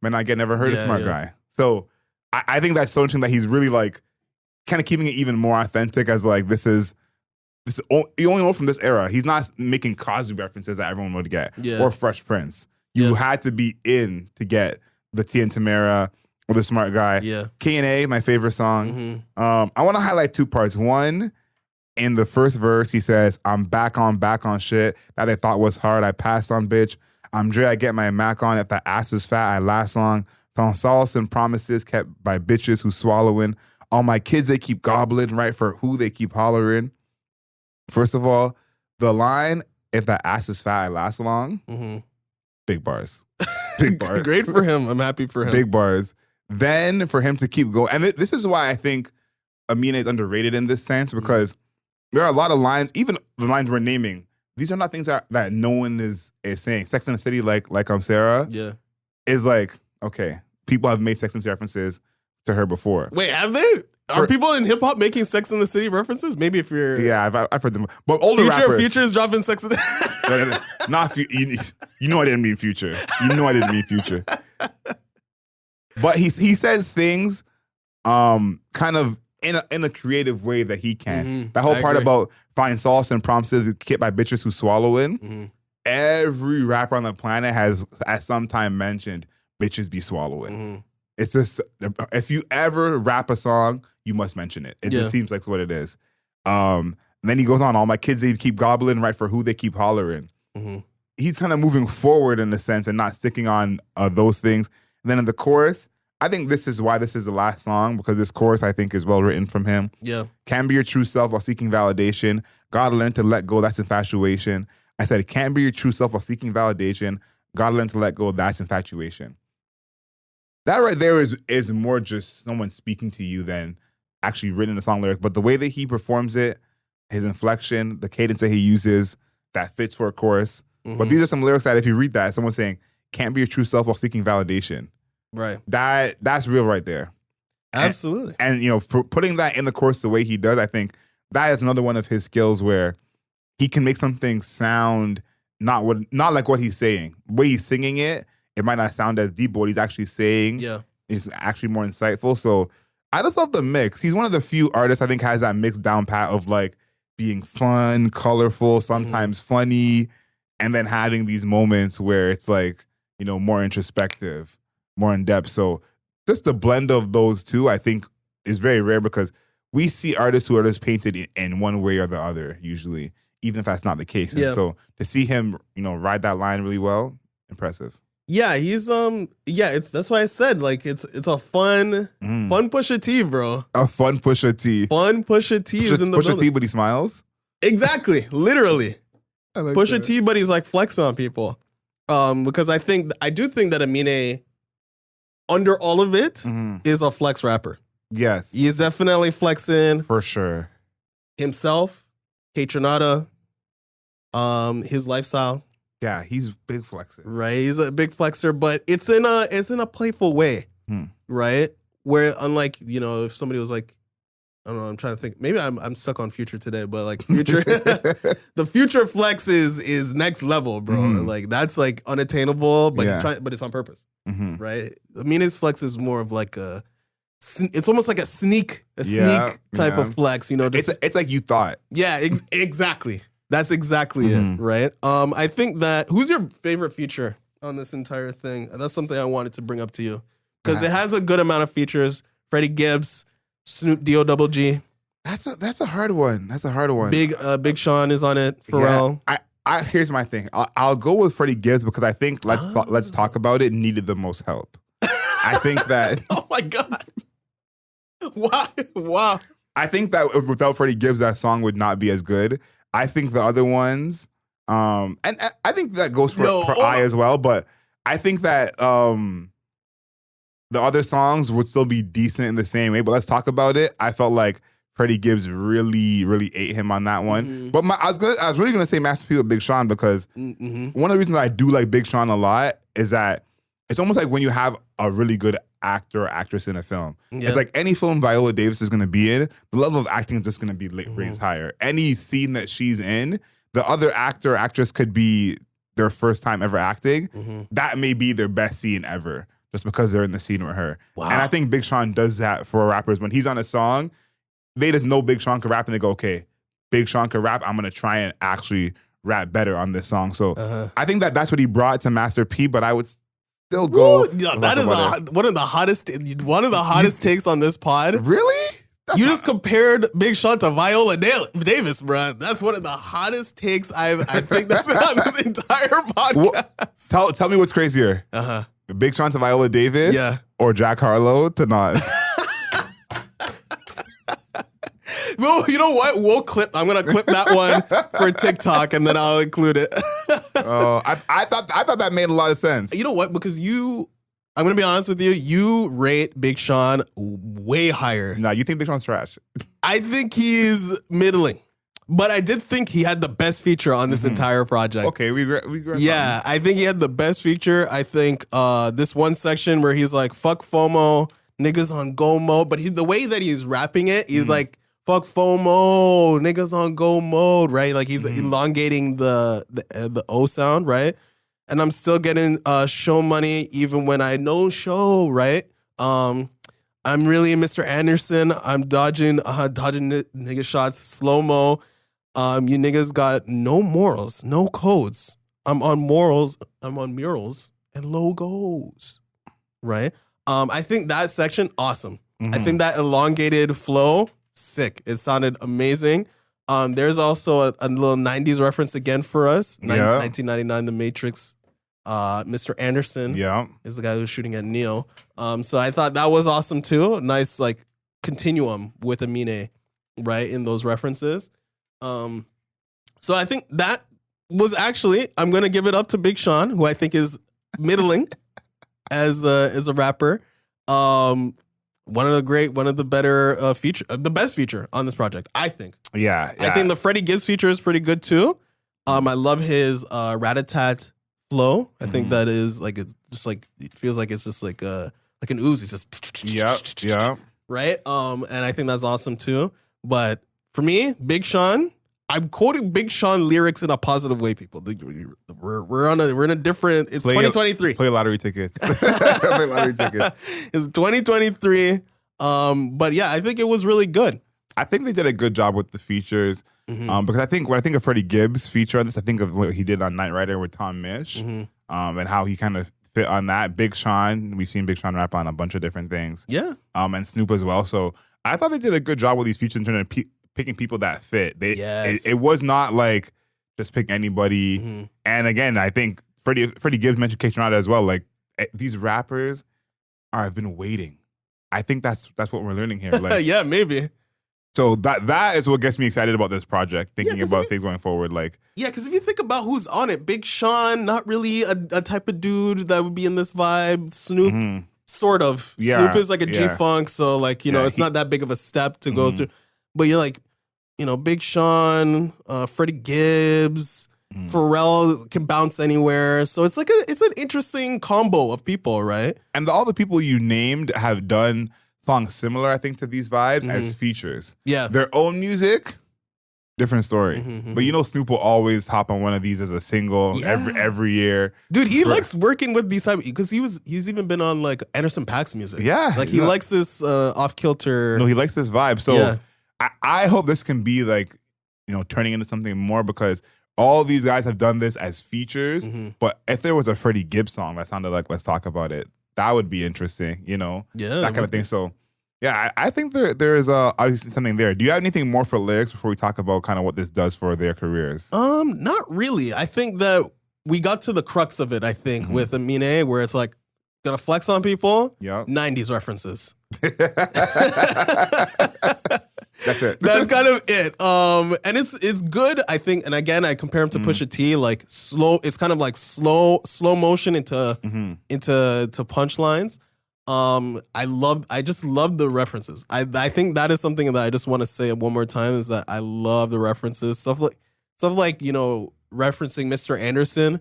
may not never heard of Smart Guy. So I think that's so interesting that he's really like kind of keeping it even more authentic as like this is you only know from this era. He's not making Cosby references that everyone would get or Fresh Prince. You had to be in to get the Tia and Tamara or the Smart Guy. Yeah. K&A, my favorite song. I want to highlight 2 parts. One, in the first verse, he says, I'm back on shit that they thought was hard. I passed on, bitch. I'm Dre, I get my Mac on. If that ass is fat, I last long. Found solace and promises kept by bitches who swallowing. All my kids, they keep gobbling, right, for who they keep hollering. First of all, the line, if that ass is fat, I last long. Big bars. Big bars. Great for him. I'm happy for him. Big bars. Then for him to keep going. And this is why I think Aminé is underrated in this sense, because there are a lot of lines, even the lines we're naming, these are not things that no one is saying. Sex and the City, like Sarah, is like, okay, people have made Sex and the City references to her before. Wait, have they? Are people in hip hop making Sex and the City references? Maybe if you're I've heard them, but older rappers. Future is dropping Sex and the Not you know I didn't mean Future. You know I didn't mean Future. But he says things kind of in a creative way that he can. Mm-hmm. That whole part about find solace and promises kept by bitches who swallow in. Mm-hmm. Every rapper on the planet has at some time mentioned bitches be swallowing. Mm-hmm. It's just, if you ever rap a song, you must mention it. It just seems like what it is. And then he goes on, all my kids, they keep gobbling, right, for who they keep hollering. Mm-hmm. He's kind of moving forward in a sense and not sticking on those things. And then in the chorus, I think this is why this is the last song, because this chorus, I think, is well written from him. Yeah. Can't be your true self while seeking validation. Gotta learn to let go, that's infatuation. I said, can't be your true self while seeking validation. Gotta learn to let go, that's infatuation. That right there is more just someone speaking to you than actually written the song lyric. But the way that he performs it, his inflection, the cadence that he uses, that fits for a chorus. Mm-hmm. But these are some lyrics that if you read that, someone's saying, can't be your true self while seeking validation. Right. That's real right there. Absolutely. And you know, putting that in the chorus the way he does, I think that is another one of his skills where he can make something sound not like what he's saying. The way he's singing it, it might not sound as deep, but what he's actually saying is actually more insightful. So I just love the mix. He's one of the few artists I think has that mix down pat of like being fun, colorful, sometimes funny, and then having these moments where it's like, you know, more introspective, more in depth. So just the blend of those two, I think, is very rare because we see artists who are just painted in one way or the other, usually, even if that's not the case. And so to see him, you know, ride that line really well, impressive. Yeah, he's that's why I said like it's a fun Pusha T, bro. A fun Pusha T. Fun Pusha T is in the Pusha T, but he smiles. Exactly, literally. I like Pusha that. T, but he's like flexing on people. Because I do think that Aminé, under all of it, is a flex rapper. Yes, he's definitely flexing for sure. Himself, Kaytranada, his lifestyle. Yeah, he's big flexer. Right, he's a big flexer, but it's in a playful way, right? Where unlike, you know, if somebody was like, I don't know, I'm trying to think. Maybe I'm stuck on Future today, but like Future, the Future flex is next level, bro. Like that's like unattainable, but it's on purpose, right? Aminé's flex is more of like it's almost like a sneak type of flex, you know. It's like you thought. Yeah, exactly. That's exactly it, right? I think that who's your favorite feature on this entire thing? That's something I wanted to bring up to you because it has a good amount of features. Freddie Gibbs, Snoop D-O-double-G. That's a hard one. That's a hard one. Big Sean is on it. Pharrell. I here's my thing. I'll go with Freddie Gibbs because I think let's talk about it needed the most help. I think that. Oh my God. Wow. I think that without Freddie Gibbs, that song would not be as good. I think the other ones, and I think that goes for I as well, but I think that the other songs would still be decent in the same way. But let's talk about it. I felt like Freddie Gibbs really, really ate him on that one. But I was really gonna say Master P with Big Sean because one of the reasons I do like Big Sean a lot is that it's almost like when you have a really good actor or actress in a film. Yeah. It's like any film Viola Davis is going to be in, the level of acting is just going to be raised higher. Any scene that she's in, the other actor or actress could be their first time ever acting. That may be their best scene ever just because they're in the scene with her. Wow. And I think Big Sean does that for rappers. When he's on a song, they just know Big Sean can rap and they go, okay, Big Sean can rap. I'm going to try and actually rap better on this song. So I think that's what he brought to Master P, but I would still go. That is one of the hottest takes on this pod. Really? You just compared Big Sean to Viola Davis, bro. That's one of the hottest takes I think that's been on this entire podcast. Well, tell me what's crazier. Big Sean to Viola Davis, or Jack Harlow to Nas. Well, you know what? I'm gonna clip that one for TikTok, and then I'll include it. I thought that made a lot of sense. You know what? Because I'm gonna be honest with you. You rate Big Sean way higher. Nah, you think Big Sean's trash? I think he's middling, but I did think he had the best feature on this entire project. Okay, we yeah, I think he had the best feature. I think this one section where he's like, "Fuck FOMO, niggas on go mode," but the way that he's rapping it, he's like, fuck FOMO, niggas on go mode, right? Like he's elongating the O sound, right? And I'm still getting show money even when I no show, right? I'm really Mr. Anderson. I'm dodging nigga shots, slow-mo. You niggas got no morals, no codes. I'm on morals, I'm on murals and logos. Right? I think that section, awesome. I think that elongated flow, sick. It sounded amazing. There's also a little 90s reference again for us. 1999, The Matrix. Mr. Anderson is the guy who's shooting at Neo. So I thought that was awesome too. Nice like continuum with Aminé, right, in those references. So I think that was actually, I'm gonna give it up to Big Sean, who I think is middling as a rapper. One of the better the best feature on this project, I think. Yeah. I think the Freddie Gibbs feature is pretty good too. I love his rat-a-tat flow. I think that is like, it's just like, it feels like it's just like an ooze. It's just right. And I think that's awesome too. But for me, Big Sean, I'm quoting Big Sean lyrics in a positive way, people. We're in a different, it's 2023. Play lottery tickets. Play lottery tickets. It's 2023. But yeah, I think it was really good. I think they did a good job with the features. Because I think when I think of Freddie Gibbs' feature on this, I think of what he did on Knight Rider with Tom Misch, and how he kind of fit on that. Big Sean, we've seen Big Sean rap on a bunch of different things. Yeah. And Snoop as well. So I thought they did a good job with these features in terms of picking people that fit. It was not like just pick anybody. And again, I think Freddie Gibbs mentioned Kaytranada as well. Like these rappers have been waiting. I think that's what we're learning here. Like, yeah, maybe. So that is what gets me excited about this project, thinking about things going forward. Like, yeah, because if you think about who's on it, Big Sean, not really a type of dude that would be in this vibe. Snoop, sort of. Yeah, Snoop is like a G-Funk, so like, it's not that big of a step to go through. But you're like, Big Sean, Freddie Gibbs, Pharrell can bounce anywhere. So it's like it's an interesting combo of people, right? And all the people you named have done songs similar, I think, to these vibes as features. Yeah. Their own music, different story. But Snoop will always hop on one of these as a single every year. Dude, he likes working with these type, because he's even been on like Anderson .Paak's music. Yeah. Like he likes this off-kilter. No, he likes this vibe. So I hope this can be like, turning into something more, because all these guys have done this as features. But if there was a Freddie Gibbs song that sounded like Let's Talk About It, that would be interesting, that kind of thing. So, yeah, I think there is obviously something there. Do you have anything more for lyrics before we talk about kind of what this does for their careers? Not really. I think that we got to the crux of it, I think, with Aminé, where it's like, gonna flex on people, 90s references. That's it. That's kind of it. And it's good, I think. And again, I compare him to Pusha T, like slow. It's kind of like slow motion into punchlines. I just love the references. I think that is something that I just want to say one more time, is that I love the references. Stuff like referencing Mr. Anderson.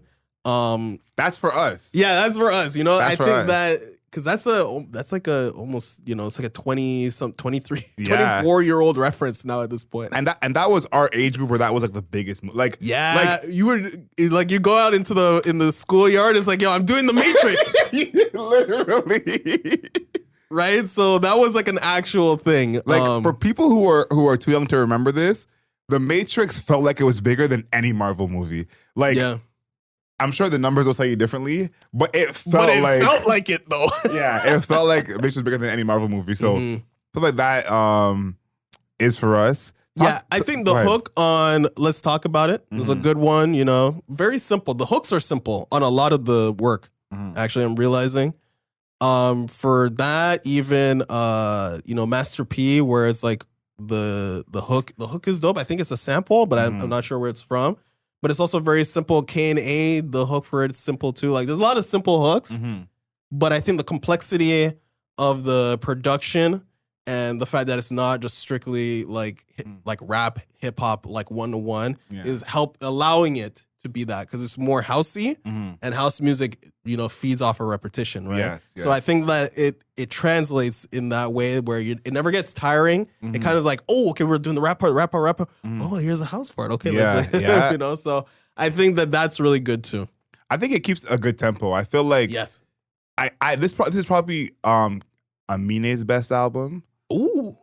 That's for us. Yeah, that's for us. I think us. that, because that's like a almost, it's like a 24-year-old reference now at this point. And that was our age group where that was like the biggest like you were like, you go out in the schoolyard, it's like, yo, I'm doing the Matrix. Literally. Right? So that was like an actual thing. Like for people who are too young to remember this, the Matrix felt like it was bigger than any Marvel movie. Like, I'm sure the numbers will tell you differently, but it felt like it though. Yeah, it felt like Matrix was bigger than any Marvel movie. So I feel like that is for us. I think the hook on Let's Talk About It was a good one, Very simple. The hooks are simple on a lot of the work, actually, I'm realizing. For that, even Master P, where it's like the hook is dope. I think it's a sample, but I'm not sure where it's from. But it's also very simple. K&A, the hook for it's simple too. Like, there's a lot of simple hooks, but I think the complexity of the production and the fact that it's not just strictly like rap, hip hop, like 1-to-1 is allowing it to be that, because it's more housey, and house music, feeds off of repetition, right? Yes. So I think that it translates in that way where it never gets tiring. It kind of like, oh, okay, we're doing the rap part. Oh, here's the house part. Okay, let's so I think that that's really good too. I think it keeps a good tempo. I feel like yes. This is probably Aminé's best album. Ooh.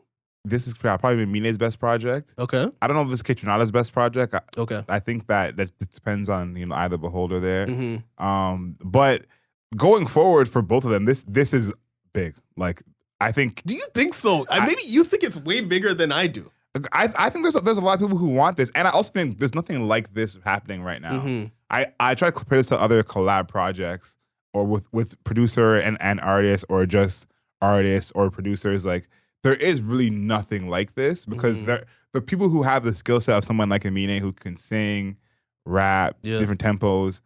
This is probably Aminé's best project. Okay. I don't know if this is Kaytranada's best project. Okay. I think that depends on either beholder there. Mm-hmm. But going forward for both of them, this is big. Like I think. Do you think so? Maybe you think it's way bigger than I do. I think there's a lot of people who want this, and I also think there's nothing like this happening right now. Mm-hmm. I try to compare this to other collab projects or with producer and artists or just artists or producers. Like there is really nothing like this because the people who have the skill set of someone like Aminé who can sing, rap, different tempos.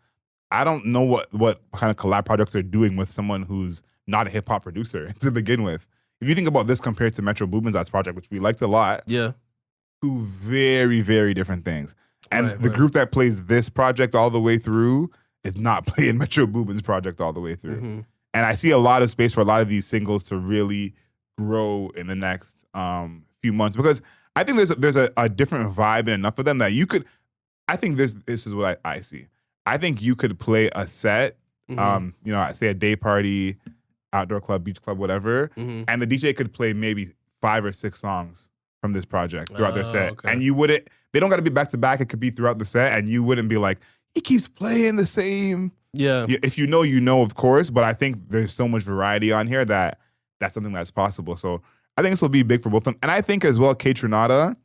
I don't know what kind of collab projects are doing with someone who's not a hip hop producer to begin with. If you think about this compared to Metro Boomin's last project, which we liked a lot, two very, very different things. And the group that plays this project all the way through is not playing Metro Boomin's project all the way through. Mm-hmm. And I see a lot of space for a lot of these singles to really grow in the next few months because I think there's a different vibe in enough of them that you could. I think this is what I see. I think you could play a set, say a day party, outdoor club, beach club, whatever, and the DJ could play maybe 5 or 6 songs from this project throughout their set. Okay. And you wouldn't, they don't got to be back to back. It could be throughout the set, and you wouldn't be like, he keeps playing the same. Yeah. If you know, of course, but I think there's so much variety on here that that's something that's possible. So I think this will be big for both of them. And I think as well, Kaytranada,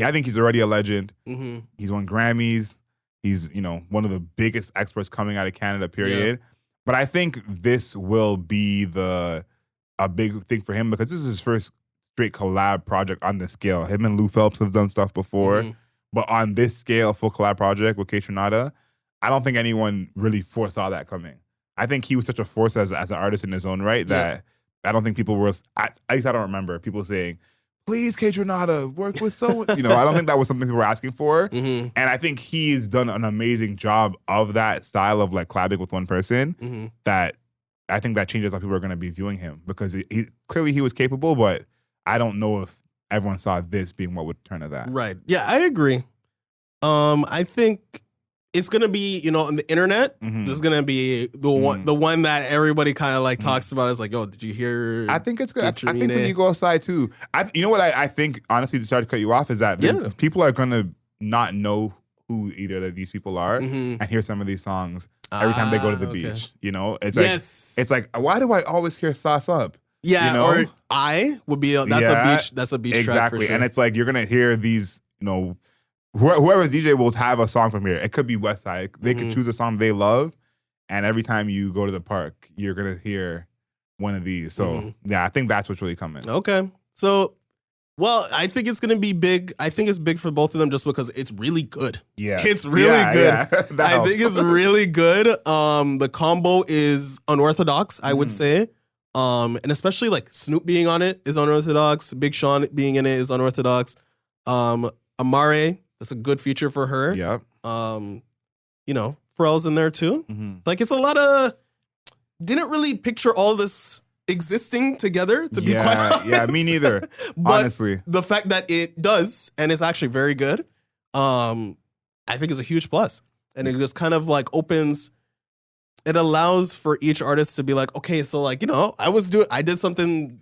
I think he's already a legend. Mm-hmm. He's won Grammys. He's, one of the biggest experts coming out of Canada, period. Yeah. But I think this will be a big thing for him because this is his first straight collab project on this scale. Him and Lou Phelps have done stuff before. But on this scale, full collab project with Kaytranada, I don't think anyone really foresaw that coming. I think he was such a force as an artist in his own right that I don't think people were, at least I don't remember people saying, please, Kaytranada, work with someone. I don't think that was something people were asking for. Mm-hmm. And I think he's done an amazing job of that style of like collabing with one person that I think that changes how people are going to be viewing him because clearly he was capable, but I don't know if everyone saw this being what would turn to that. Right. Yeah, I agree. I think it's gonna be, on the internet. This is gonna be the one that everybody kind of like talks about. Is like, oh, did you hear? I think it's good. I think when you go outside too, you know what I think honestly to start to cut you off is that people are gonna not know who either of these people are and hear some of these songs every time they go to the beach. It's it's like why do I always hear Sauce Up? Yeah, or I would be a beach exactly. track for sure. And it's like you're gonna hear these, whoever's DJ will have a song from here. It could be Westside. They could choose a song they love, and every time you go to the park, you're gonna hear one of these. So I think that's what's really coming. Okay, so I think it's gonna be big. I think it's big for both of them just because it's really good. Yeah, it's really good. Yeah. I think it's really good. The combo is unorthodox, I would say. And especially like Snoop being on it is unorthodox. Big Sean being in it is unorthodox. Amare, that's a good feature for her. Yeah. Pharrell's in there too. Like it's a lot of. Didn't really picture all this existing together to be quite honest. Yeah, me neither. But honestly, the fact that it does and it's actually very good, I think is a huge plus. And it just kind of like opens. It allows for each artist to be like, okay, so like, I did something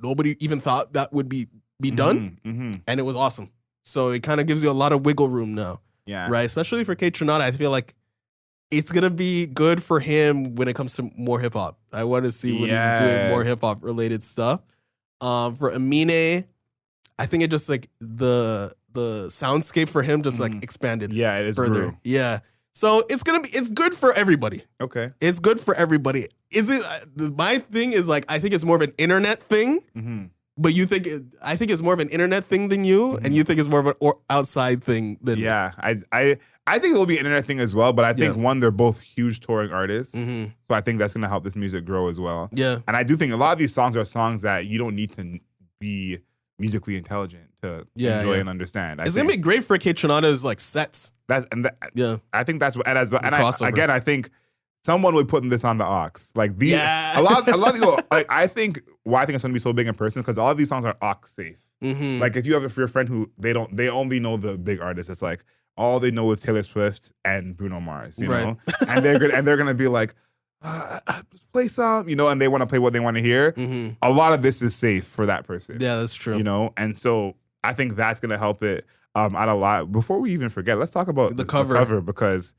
nobody even thought that would be done. And it was awesome. So it kind of gives you a lot of wiggle room now. Yeah. Right. Especially for Kaytranada, I feel like it's going to be good for him when it comes to more hip hop. I want to see when he's doing more hip hop related stuff. For Aminé, I think it just like the soundscape for him just like expanded. Yeah, it is further. Grew. Yeah. So it's good for everybody. Okay. It's good for everybody. My thing is like, I think it's more of an internet thing, but I think it's more of an internet thing than you, and you think it's more of an outside thing than me. I think it'll be an internet thing as well, but I think they're both huge touring artists. So I think that's going to help this music grow as well. Yeah. And I do think a lot of these songs are songs that you don't need to be musically intelligent to enjoy and understand. It's going to be great for Kaytranada's like sets. I think that's what, and I think someone would put this on the aux. Like these, a lot of people. Like I think why I think it's gonna be so big in person because all of these songs are aux safe. Like if you have your friend who they only know the big artists, it's like all they know is Taylor Swift and Bruno Mars, you know, and they're gonna be like, play some, and they want to play what they want to hear. A lot of this is safe for that person. Yeah, that's true. And so I think that's going to help it out a lot. Before we even forget, let's talk about the cover because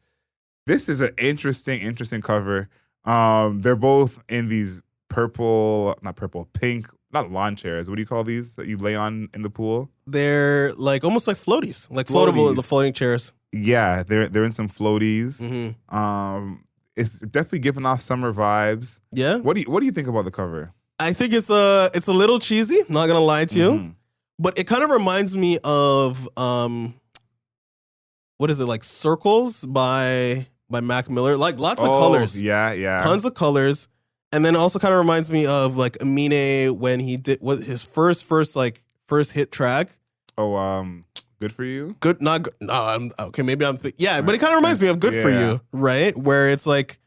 this is an interesting cover. They're both in these pink, not lawn chairs. What do you call these that you lay on in the pool? They're like almost like floaties, like floatable, the floating chairs. Yeah, they're in some floaties. It's definitely giving off summer vibes. Yeah. What do you think about the cover? I think it's a little cheesy. Not gonna lie to you, but it kind of reminds me of what is it, like Circles by Mac Miller? Like lots of colors. Yeah. Tons of colors. And then also kind of reminds me of like Aminé when he did his first hit track. Good For You? Good, not good. No, I'm okay. Maybe I'm yeah, but it kind of reminds me of Good For You, right? Where it's like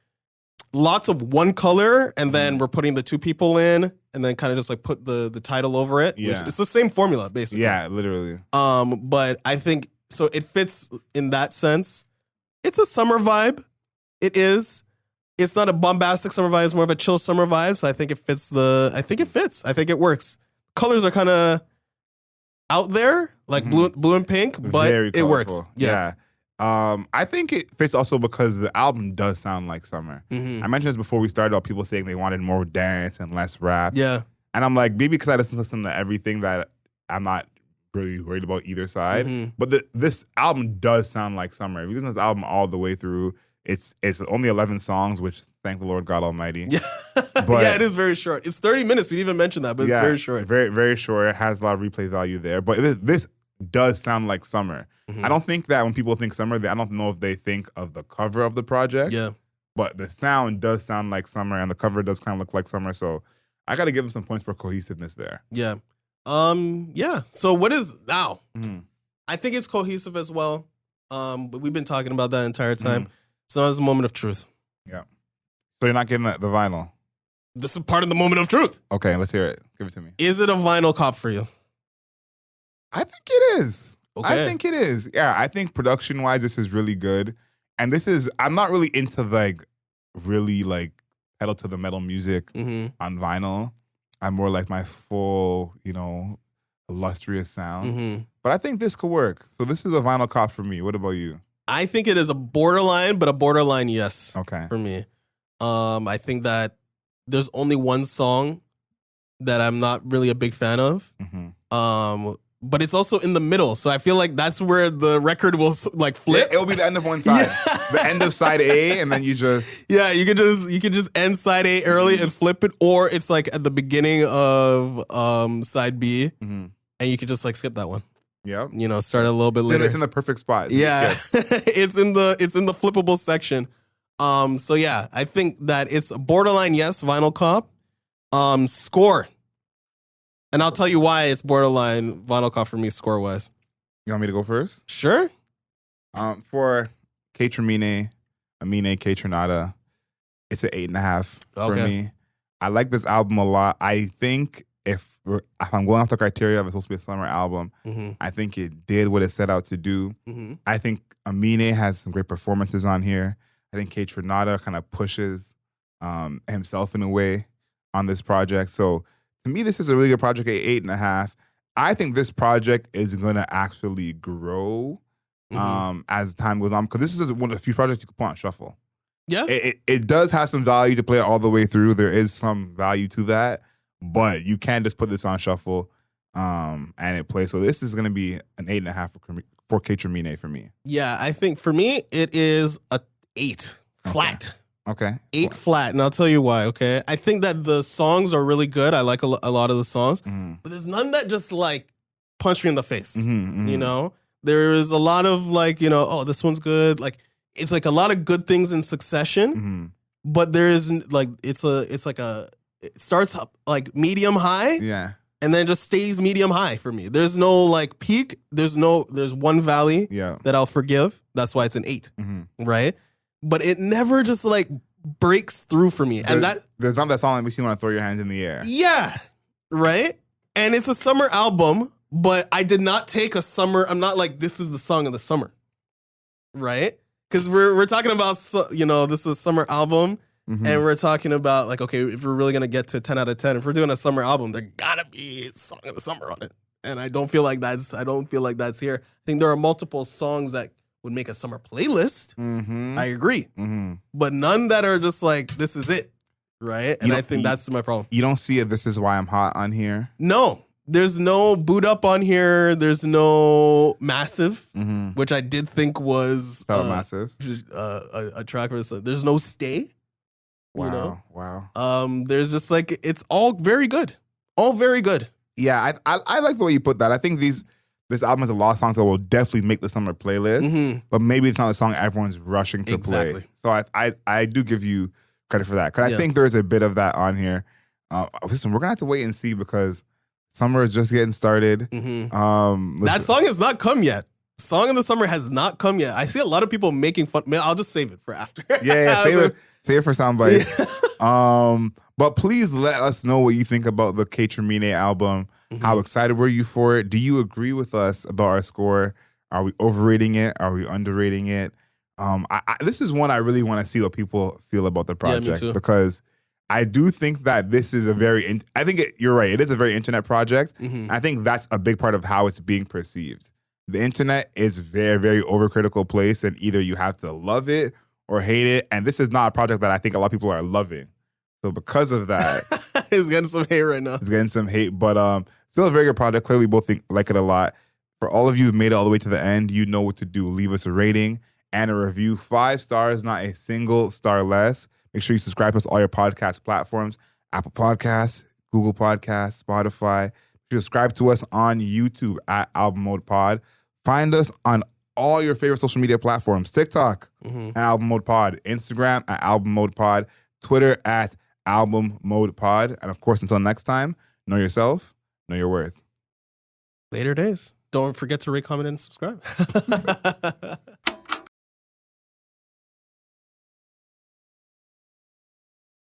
lots of one color, and then we're putting the two people in, and then kind of just like put the title over it. Yeah, it's the same formula basically. Yeah, literally. But I think so. It fits in that sense. It's a summer vibe. It is. It's not a bombastic summer vibe. It's more of a chill summer vibe. So I think it fits. I think it works. Colors are kind of out there, like blue and pink, but it works. Yeah. I think it fits also because the album does sound like summer. I mentioned this before we started about people saying they wanted more dance and less rap. Yeah. And I'm like, maybe because I listen to everything that I'm not really worried about either side. But this album does sound like summer. If you listen to this album all the way through, it's only 11 songs, which thank the Lord God Almighty. Yeah. But yeah, it is very short. It's 30 minutes. We didn't even mention that, but it's very short. Very, very short. It has a lot of replay value there. But this does sound like summer. I don't think that when people think summer, I don't know if they think of the cover of the project. Yeah. But the sound does sound like summer, and the cover does kind of look like summer. So I got to give them some points for cohesiveness there. Yeah. Yeah. So what is now? I think it's cohesive as well. But we've been talking about that entire time. So it's a moment of truth. Yeah. So you're not getting the vinyl? This is part of the moment of truth. Okay, let's hear it. Give it to me. Is it a vinyl cop for you? I think it is. Okay. I think it is. Yeah, I think production-wise, this is really good. And I'm not really into really pedal to the metal music on vinyl. I'm more like my full, illustrious sound. But I think this could work. So this is a vinyl cop for me. What about you? I think it is a borderline, but a borderline yes. Okay. For me. I think that there's only one song that I'm not really a big fan of. But it's also in the middle. So I feel like that's where the record will flip. Yeah, it'll be the end of one side. The end of side A, and then you just... Yeah, you could just end side A early and flip it, or it's like at the beginning of side B, and you could just skip that one. Yeah. Start a little bit later. It's in the perfect spot. Yeah. it's in the flippable section. So yeah, I think that it's a borderline yes, vinyl cop. Score. And I'll tell you why it's borderline vinyl cop for me score wise. You want me to go first? Sure. For KAYTRAMINÉ Aminé, Kaytranada, it's an 8.5 for me. I like this album a lot. I think if I'm going off the criteria of it's supposed to be a summer album, I think it did what it set out to do. I think Aminé has some great performances on here. I think Kaytranada kind of pushes himself in a way on this project. So to me, this is a really good project at 8.5. I think this project is going to actually grow as time goes on, because this is one of the few projects you can put on shuffle. Yeah. It does have some value to play it all the way through. There is some value to that, but you can just put this on shuffle and it plays. So this is going to be an 8.5 for KAYTRAMINÉ for me. Yeah, I think for me, it is a 8 flat. Okay. 8 flat, and I'll tell you why, okay? I think that the songs are really good. I like a lot of the songs, but there's none that just punch me in the face, There is a lot of oh, this one's good. It's a lot of good things in succession, but there's it starts up medium high, yeah, and then it just stays medium high for me. There's no peak. There's one valley that I'll forgive. That's why it's an 8, right? But it never just breaks through for me. There's not that song that makes you want to throw your hands in the air. Yeah, right? And it's a summer album, but I did not take a summer. I'm not this is the song of the summer, right? Because we're talking about, this is a summer album, and we're talking about like, okay, if we're really gonna get to a 10 out of 10, if we're doing a summer album, there gotta be a song of the summer on it. And I don't feel like that's here. I think there are multiple songs that would make a summer playlist. I agree. But none that are just like, this is it. Right? And I think that's my problem. You don't see it, This Is Why I'm Hot on here? No. There's no Boot Up on here. There's no Massive, which I did think was Massive. A track. There's no Stay. Wow. Wow. There's just like, it's all very good. All very good. Yeah, I like the way you put that. I think this album has a lot of songs that will definitely make the summer playlist, but maybe it's not a song everyone's rushing to play. So I do give you credit for that. Because I think there's a bit of that on here. Listen, we're going to have to wait and see because summer is just getting started. That song has not come yet. Song of the Summer has not come yet. I see a lot of people making fun. Man, I'll just save it for after. Save it for soundbites. But please let us know what you think about the KAYTRAMINÉ album. How excited were you for it? Do you agree with us about our score? Are we overrating it? Are we underrating it? This is one I really want to see what people feel about the project because I do think that this is you're right. It is a very internet project. I think that's a big part of how it's being perceived. The internet is a very, very overcritical place, and either you have to love it or hate it. And this is not a project that I think a lot of people are loving. So because of that, it's getting some hate right now. It's getting some hate, but still a very good project. Clearly, we both like it a lot. For all of you who made it all the way to the end, you know what to do. Leave us a rating and a review. 5 stars, not a single star less. Make sure you subscribe to us on all your podcast platforms. Apple Podcasts, Google Podcasts, Spotify. Subscribe to us on YouTube at Album Mode Pod. Find us on all your favorite social media platforms. TikTok at Album Mode Pod. Instagram at Album Mode Pod. Twitter at Album Mode Pod. And of course, until next time, know yourself, know your worth. Later days. Don't forget to rate, comment, and subscribe.